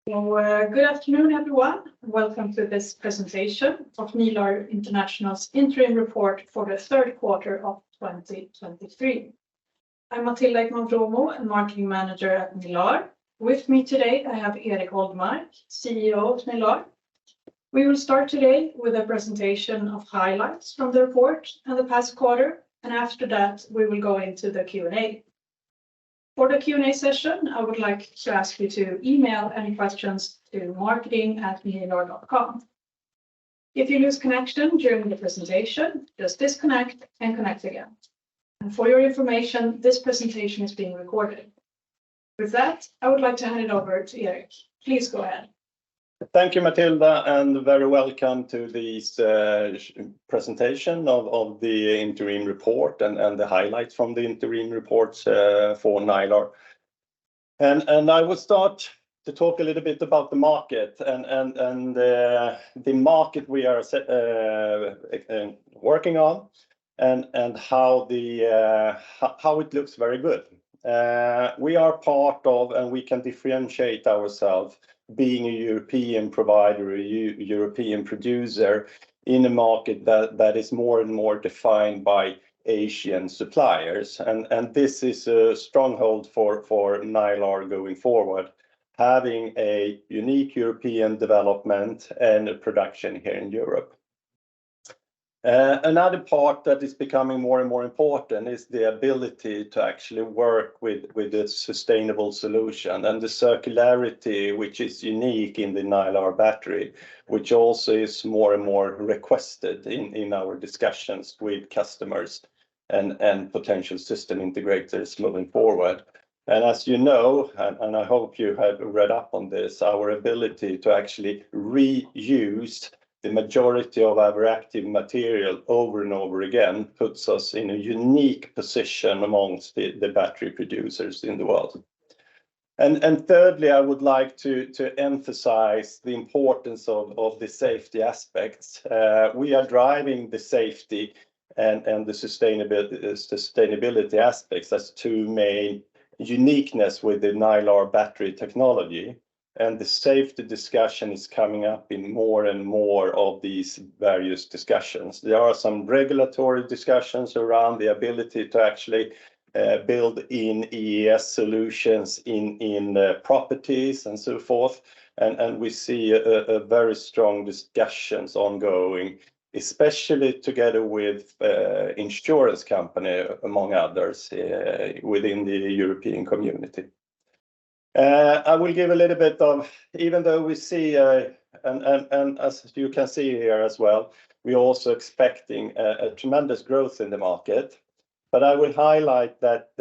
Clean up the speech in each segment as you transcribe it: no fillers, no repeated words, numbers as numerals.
Good afternoon, everyone. Welcome to this presentation of Nilar International's interim report for the third quarter of 2023. I'm Matilda Ekman-Vromo, a marketing manager at Nilar. With me today, I have Erik Oldmark, CEO of Nilar. We will start today with a presentation of highlights from the report and the past quarter, and after that, we will go into the Q&A. For the Q&A session, I would like to ask you to email any questions to marketing@nilar.com. If you lose connection during the presentation, just disconnect and connect again. And for your information, this presentation is being recorded. With that, I would like to hand it over to Erik. Please go ahead. Thank you, Matilda, and very welcome to this presentation of the interim report and the highlights from the interim reports for Nilar. And I will start to talk a little bit about the market and the market we are working on and how it looks very good. We are part of, and we can differentiate ourselves being a European provider, a European producer in a market that is more and more defined by Asian suppliers. And this is a stronghold for Nilar going forward, having a unique European development and a production here in Europe. Another part that is becoming more and more important is the ability to actually work with a sustainable solution and the circularity, which is unique in the Nilar battery, which also is more and more requested in our discussions with customers and potential system integrators moving forward. And as you know, and I hope you have read up on this, our ability to actually reuse the majority of our active material over and over again puts us in a unique position amongst the battery producers in the world. And thirdly, I would like to emphasize the importance of the safety aspects. We are driving the safety and the sustainability aspects as two main uniqueness with the Nilar battery technology. And the safety discussion is coming up in more and more of these various discussions. There are some regulatory discussions around the ability to actually build in EES solutions in properties and so forth. And we see a very strong discussions ongoing, especially together with insurance company, among others, within the European community. I will give a little bit of, even though we see, and as you can see here as well, we're also expecting a tremendous growth in the market. But I will highlight that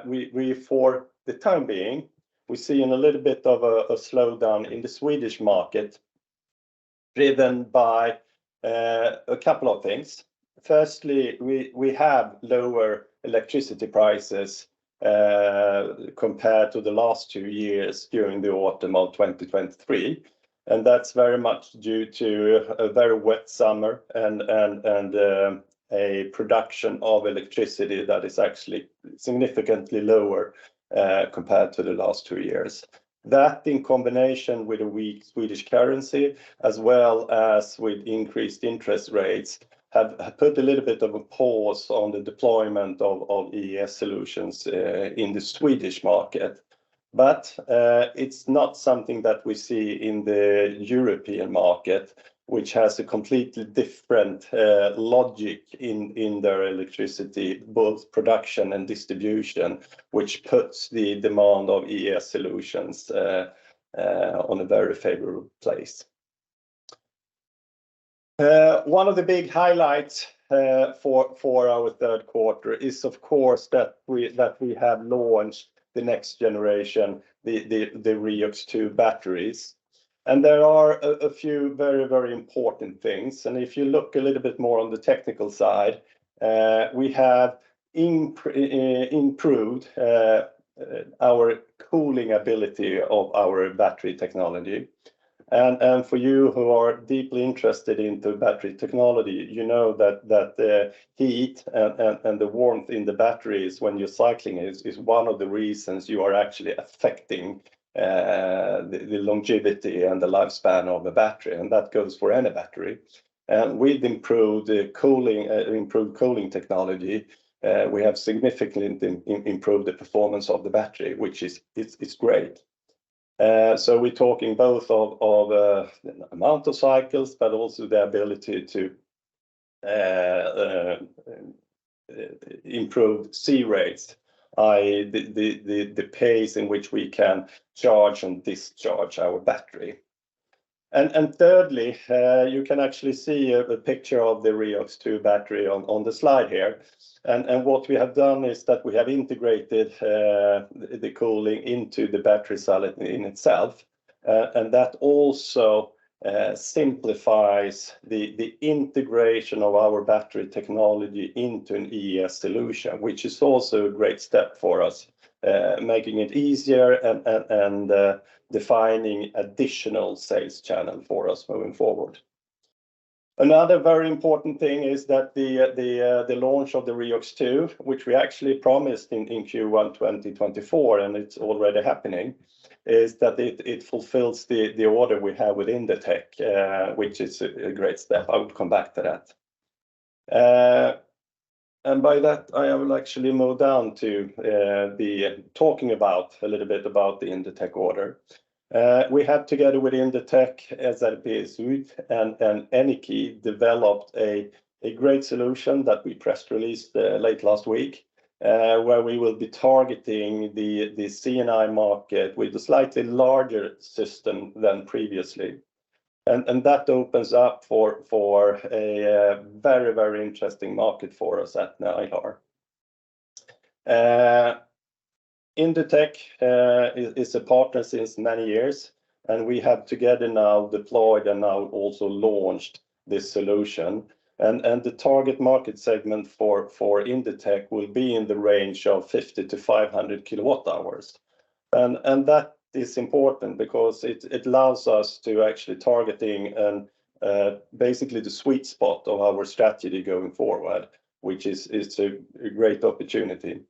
we for the time being, we see in a little bit of a slowdown in the Swedish market, driven by a couple of things. Firstly, we have lower electricity prices compared to the last 2 years during the autumn of 2023, and that's very much due to a very wet summer and a production of electricity that is actually significantly lower compared to the last 2 years. That, in combination with a weak Swedish currency, as well as with increased interest rates, have put a little bit of a pause on the deployment of EES solutions in the Swedish market. But it's not something that we see in the European market, which has a completely different logic in their electricity, both production and distribution, which puts the demand of EES solutions on a very favorable place. One of the big highlights for our third quarter is, of course, that we have launched the next generation, the REOX 2 batteries. And there are a few very, very important things. And if you look a little bit more on the technical side, we have improved our cooling ability of our battery technology. And for you who are deeply interested into battery technology, you know that the heat and the warmth in the batteries when you're cycling is one of the reasons you are actually affecting the longevity and the lifespan of a battery, and that goes for any battery. And with improved cooling technology, we have significantly improved the performance of the battery, which is great. So we're talking both of the amount of cycles, but also the ability to improve C rates, i.e. the pace in which we can charge and discharge our battery. And thirdly, you can actually see a picture of the Reox 2 battery on the slide here. And what we have done is that we have integrated the cooling into the battery cell in itself. And that also simplifies the integration of our battery technology into an EES solution, which is also a great step for us, making it easier and defining additional sales channel for us moving forward. Another very important thing is that the launch of the Reox 2, which we actually promised in Q1 2024, and it's already happening, is that it fulfills the order we have with Inditech, which is a great step. I will come back to that. And by that, I will actually move down to talking about a little bit about the Inditech order. We have, together with Inditech, SRP Sud and Eniky, developed a great solution that we press released late last week, where we will be targeting the C&I market with a slightly larger system than previously. And that opens up for a very, very interesting market for us at Nilar. Inditech is a partner since many years, and we have together now deployed and now also launched this solution. And the target market segment for Inditech will be in the range of 50 to 500 kilowatt hours. And that is important because it allows us to actually targeting and basically the sweet spot of our strategy going forward, which is a great opportunity.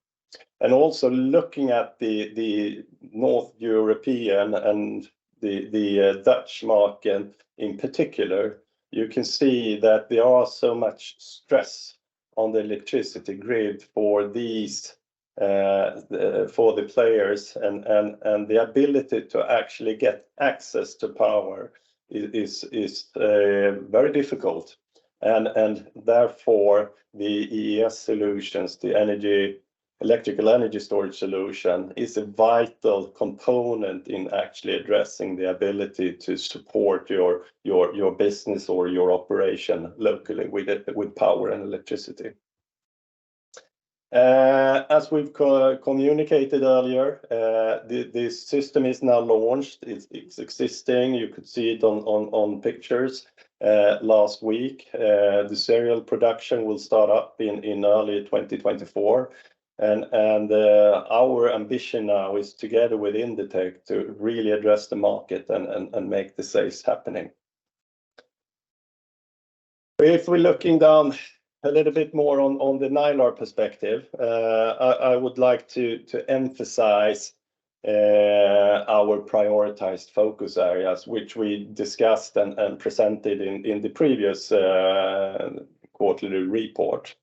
And also looking at the North European and the Dutch market in particular, you can see that there are so much stress on the electricity grid for these for the players, and the ability to actually get access to power is very difficult, and therefore the EES solutions, the electrical energy storage solution, is a vital component in actually addressing the ability to support your business or your operation locally with power and electricity. As we've communicated earlier, the system is now launched. It's existing. You could see it on pictures last week. The serial production will start up in early 2024. And our ambition now is, together with Inditech, to really address the market and make the sales happening. If we're looking down a little bit more on the Nilar perspective, I would like to emphasize our prioritized focus areas, which we discussed and presented in the previous quarterly report.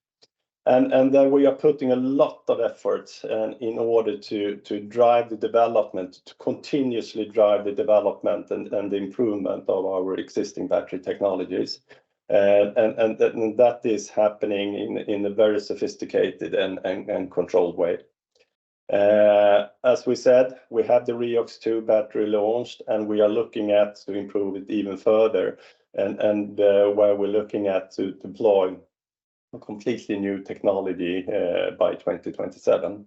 And then we are putting a lot of effort in order to drive the development, to continuously drive the development and the improvement of our existing battery technologies. And that is happening in a very sophisticated and controlled way. As we said, we have the Reox 2 battery launched, and we are looking at to improve it even further, and where we're looking at to deploy a completely new technology by 2027.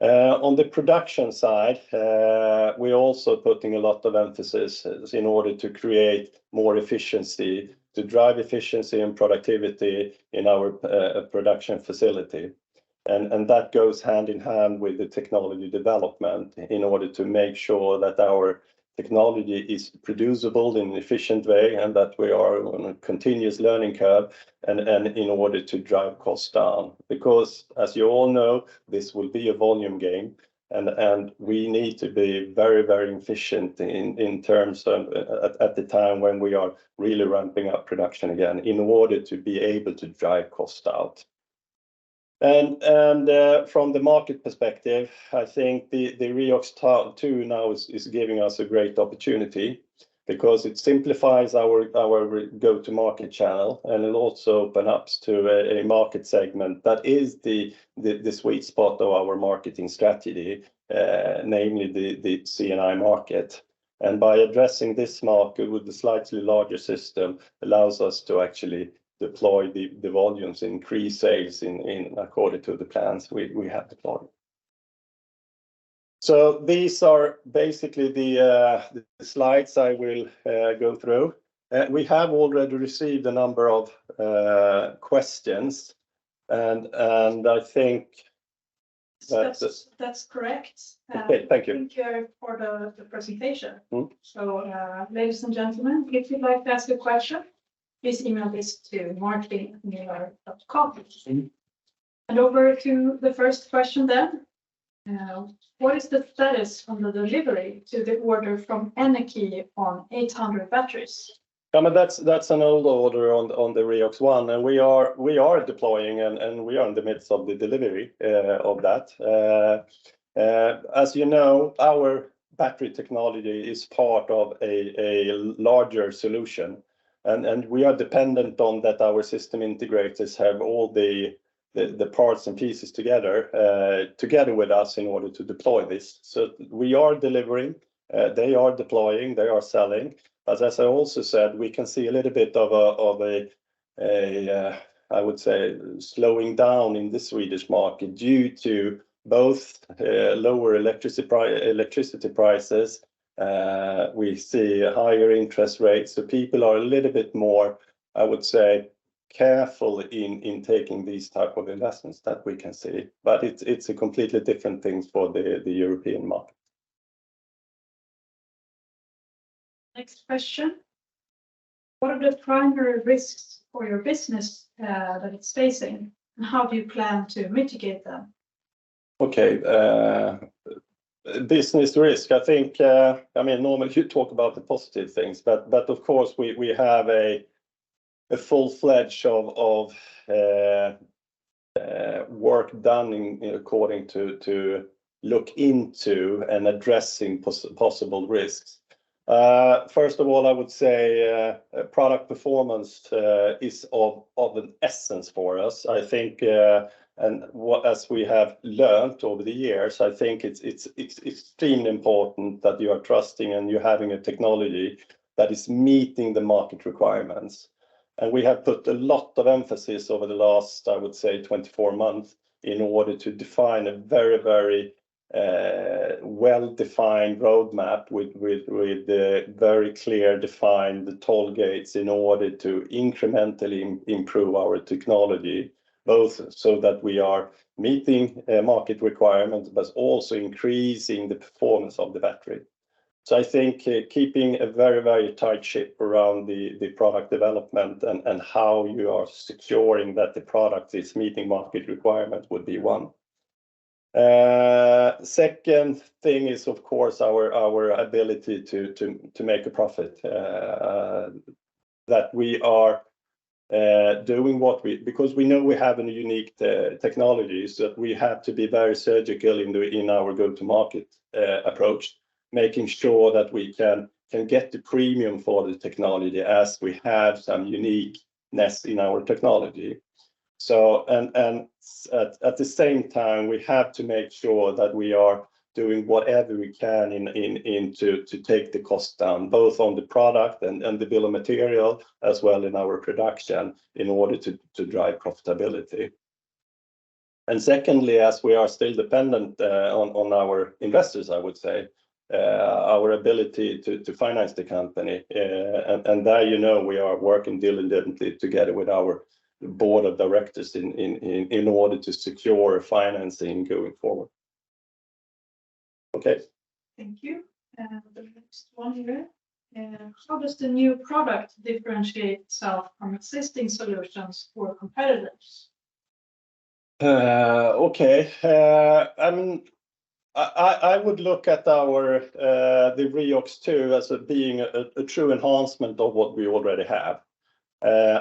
On the production side, we're also putting a lot of emphasis in order to create more efficiency, to drive efficiency and productivity in our production facility. And that goes hand in hand with the technology development in order to make sure that our technology is producible in an efficient way, and that we are on a continuous learning curve, and in order to drive costs down. Because, as you all know, this will be a volume game, and we need to be very, very efficient in terms of at the time when we are really ramping up production again in order to be able to drive cost out. And from the market perspective, I think the REOX 2 now is giving us a great opportunity because it simplifies our go-to-market channel, and it also opens up to a market segment that is the sweet spot of our marketing strategy, namely the C&I market. And by addressing this market with the slightly larger system allows us to actually deploy the volumes, increase sales in according to the plans we have deployed. So these are basically the slides I will go through. We have already received a number of questions, and I think that's correct. Okay, thank you. Thank you for the presentation. Mm. So, ladies and gentlemen, if you'd like to ask a question, please email this to martin@nilar.com. Mm. And over to the first question then. What is the status on the delivery to the order from Energy on 800 batteries? I mean, that's an old order on the REOX 1, and we are deploying and we are in the midst of the delivery of that. As you know, our battery technology is part of a larger solution, and we are dependent on that our system integrators have all the parts and pieces together with us in order to deploy this. So we are delivering, they are deploying, they are selling. But as I also said, we can see a little bit of a I would say slowing down in the Swedish market due to both lower electricity prices. We see higher interest rates, so people are a little bit more, I would say, careful in taking these type of investments that we can see. But it's a completely different thing for the European market. Next question. What are the primary risks for your business that it's facing, and how do you plan to mitigate them? Okay, business risk. I think, I mean, normally you talk about the positive things, but of course we have a full-fledged of work done according to look into and addressing possible risks. First of all, I would say product performance is of an essence for us. I think, as we have learned over the years, I think it's extremely important that you are trusting and you're having a technology that is meeting the market requirements. And we have put a lot of emphasis over the last, I would say, 24 months in order to define a very, very well-defined roadmap with very clear defined toll gates in order to incrementally improve our technology, both so that we are meeting market requirements, but also increasing the performance of the battery. So I think keeping a very, very tight ship around the product development and how you are securing that the product is meeting market requirements would be one. Second thing is, of course, our ability to make a profit. That we are doing because we know we have a unique technology, so that we have to be very surgical in our go-to-market approach, making sure that we can get the premium for the technology as we have some uniqueness in our technology. So and at the same time, we have to make sure that we are doing whatever we can to take the cost down, both on the product and the bill of material, as well in our production, in order to drive profitability. And secondly, as we are still dependent on our investors, I would say, our ability to finance the company. And there, you know, we are working diligently together with our board of directors in order to secure financing going forward. Okay. Thank you. And the next one here. How does the new product differentiate itself from existing solutions for competitors? Okay. I mean, I would look at our the Reox 2 as being a true enhancement of what we already have.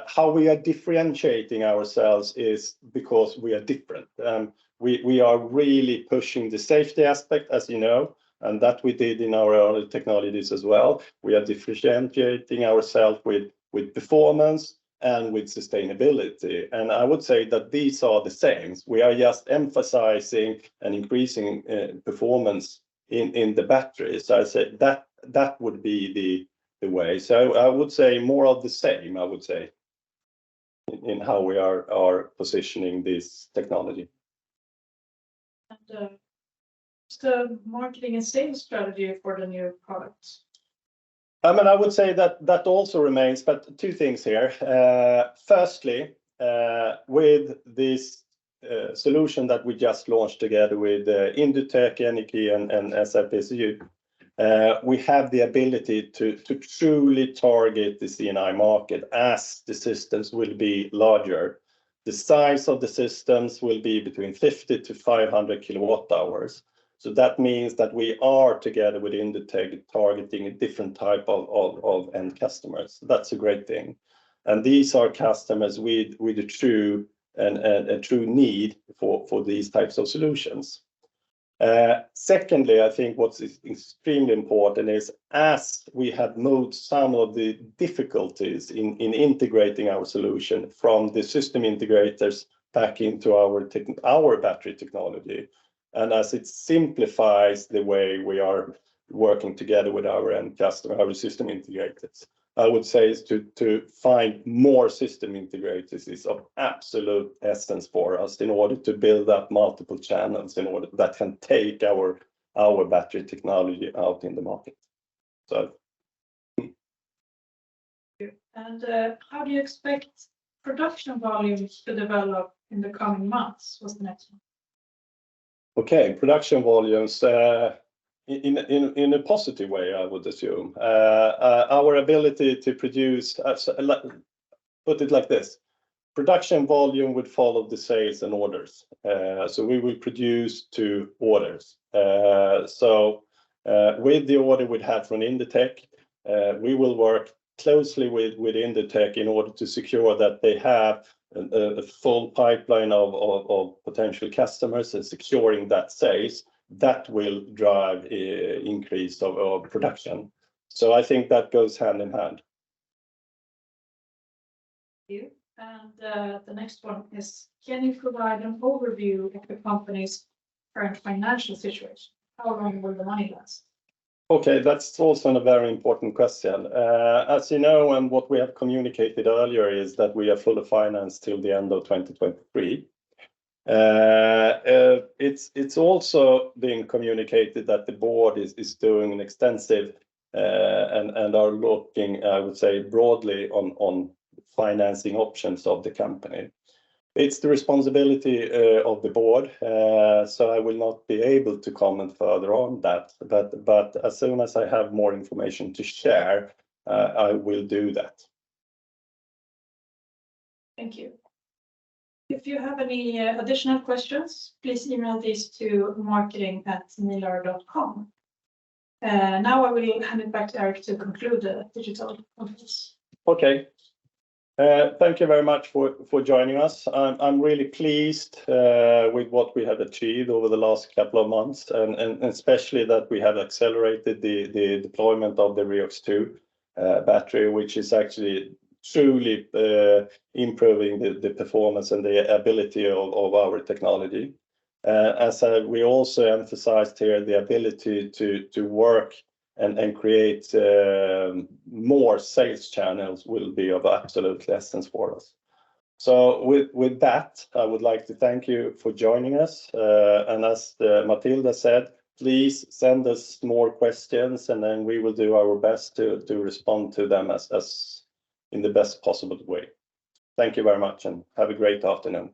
How we are differentiating ourselves is because we are different. We are really pushing the safety aspect, as you know, and that we did in our early technologies as well. We are differentiating ourselves with performance and with sustainability. And I would say that these are the same. We are just emphasizing and increasing performance in the batteries. So I said that would be the way. So I would say more of the same, I would say, in how we are positioning this technology. And what's the marketing and sales strategy for the new products? I mean, I would say that also remains, but two things here. Firstly, with this solution that we just launched together with Indutech, Energy, and SFSU, we have the ability to truly target the C&I market as the systems will be larger. The size of the systems will be between 50 to 500 kilowatt hours. So that means that we are together with Indutech targeting a different type of end customers. That's a great thing. And these are customers with a true need for these types of solutions. Secondly, I think what's extremely important is as we have moved some of the difficulties in integrating our solution from the system integrators back into our battery technology, and as it simplifies the way we are working together with our end customer, our system integrators, I would say is to find more system integrators is of absolute essence for us in order to build up multiple channels in order that can take our battery technology out in the market. So. And how do you expect production volumes to develop in the coming months? What's the next one? Okay, production volumes in a positive way, I would assume. Our ability to produce, put it like this, production volume would follow the sales and orders. So we will produce to orders. So with the order we'd have from Indutech, we will work closely with Indutech in order to secure that they have a full pipeline of potential customers and securing that sales. That will drive increase of production. So I think that goes hand in hand. Thank you. And the next one is, can you provide an overview of the company's current financial situation? How long will the money last? Okay, that's also a very important question. As you know, and what we have communicated earlier is that we are fully financed till the end of 2023. It's also being communicated that the board is doing an extensive and are looking, I would say, broadly on financing options of the company. It's the responsibility of the board, so I will not be able to comment further on that. But as soon as I have more information to share, I will do that. Thank you. If you have any additional questions, please email these to marketing@nilar.com. Now I will hand it back to Erik to conclude the digital conference. Okay. Thank you very much for joining us. I'm really pleased with what we have achieved over the last couple of months, and especially that we have accelerated the deployment of the Reox 2 battery, which is actually truly improving the performance and the ability of our technology. As we also emphasized here, the ability to work and create more sales channels will be of absolute essence for us. So with that, I would like to thank you for joining us. And as Matilda said, please send us more questions, and then we will do our best to respond to them as in the best possible way. Thank you very much, and have a great afternoon.